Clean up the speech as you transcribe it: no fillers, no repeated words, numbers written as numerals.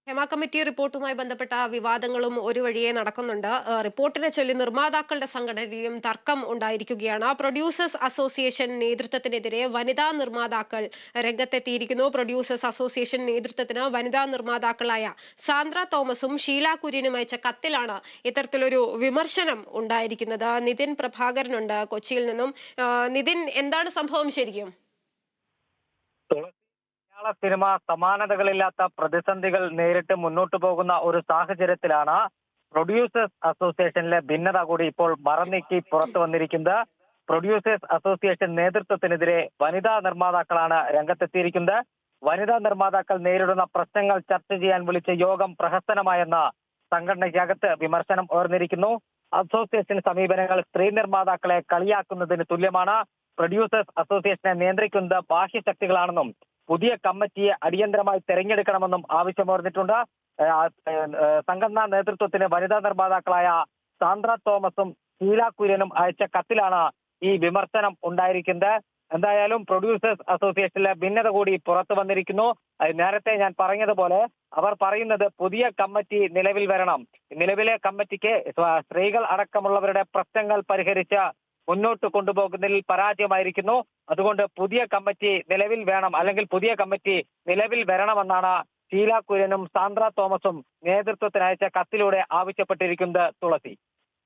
Hema committee റിപ്പോർട്ടുമായി ബന്ധപ്പെട്ട വിവാദങ്ങളും ഒരു വഴിയെ നടക്കുന്നുണ്ട്. റിപ്പോർട്ടിനെ ചൊല്ലി നിർമ്മാതാക്കളുടെ സംഘടനയും തർക്കം ഉണ്ടായിരിക്കുകയാണ്. പ്രൊഡ്യൂസേഴ്സ് അസോസിയേഷൻ നേതൃത്വത്തിനെതിരെ വനിതാ നിർമ്മാതാക്കൾ രംഗത്തെത്തിയിരിക്കുന്നു. പ്രൊഡ്യൂസേഴ്സ് അസോസിയേഷൻ നേതൃത്വത്തിന് വനിതാ നിർമ്മാതാക്കളായ സാന്ദ്ര തോമസും ഷീല കുര്യനും അയച്ച കത്തിലാണ് ഇത്തരത്തിലൊരു വിമർശനം ഉണ്ടായിരിക്കുന്നത്. നിതിൻ പ്രഭാകരനുണ്ട് കൊച്ചിയിൽ നിന്നും. നിതിൻ, എന്താണ് സംഭവം ശരിക്കും? മലയാള സിനിമ സമാനതകളില്ലാത്ത പ്രതിസന്ധികൾ നേരിട്ട് മുന്നോട്ടു പോകുന്ന ഒരു സാഹചര്യത്തിലാണ് പ്രൊഡ്യൂസേഴ്സ് അസോസിയേഷനിലെ ഭിന്നത കൂടി ഇപ്പോൾ മറനീക്കി പുറത്തു വന്നിരിക്കുന്നത്. പ്രൊഡ്യൂസേഴ്സ് അസോസിയേഷൻ നേതൃത്വത്തിനെതിരെ വനിതാ നിർമ്മാതാക്കളാണ് രംഗത്തെത്തിയിരിക്കുന്നത്. വനിതാ നിർമ്മാതാക്കൾ നേരിടുന്ന പ്രശ്നങ്ങൾ ചർച്ച ചെയ്യാൻ വിളിച്ച യോഗം പ്രഹസനമായെന്ന സംഘടനയ്ക്കകത്ത് വിമർശനം ഉയർന്നിരിക്കുന്നു. അസോസിയേഷൻ സമീപനങ്ങൾ സ്ത്രീ നിർമ്മാതാക്കളെ കളിയാക്കുന്നതിന് തുല്യമാണ്. പ്രൊഡ്യൂസേഴ്സ് അസോസിയേഷനെ നിയന്ത്രിക്കുന്നത് ബാഹ്യശക്തികളാണെന്നും പുതിയ കമ്മിറ്റിയെ അടിയന്തരമായി തെരഞ്ഞെടുക്കണമെന്നും ആവശ്യമുയർന്നിട്ടുണ്ട്. സംഘടനാ നേതൃത്വത്തിന് വനിതാ നിർമ്മാതാക്കളായ സാന്ദ്ര തോമസും ഷീല കുര്യനും അയച്ച കത്തിലാണ് ഈ വിമർശനം ഉണ്ടായിരിക്കുന്നത്. എന്തായാലും പ്രൊഡ്യൂസേഴ്സ് അസോസിയേഷനിലെ ഭിന്നത കൂടി പുറത്തു വന്നിരിക്കുന്നു. നേരത്തെ ഞാൻ പറഞ്ഞതുപോലെ അവർ പറയുന്നത് പുതിയ കമ്മിറ്റി നിലവിൽ വരണം. നിലവിലെ കമ്മിറ്റിക്ക് സ്ത്രീകൾ അടക്കമുള്ളവരുടെ പ്രശ്നങ്ങൾ പരിഹരിച്ച് മുന്നോട്ട് കൊണ്ടുപോകുന്നതിൽ പരാജയമായിരിക്കുന്നു. അതുകൊണ്ട് പുതിയ കമ്മിറ്റി നിലവിൽ വേണം, അല്ലെങ്കിൽ പുതിയ കമ്മിറ്റി നിലവിൽ വരണമെന്നാണ് ഷീല കുര്യനും സാന്ദ്ര തോമസും നേതൃത്വത്തിന് അയച്ച കത്തിലൂടെ ആവശ്യപ്പെട്ടിരിക്കുന്നത്. തുളസി.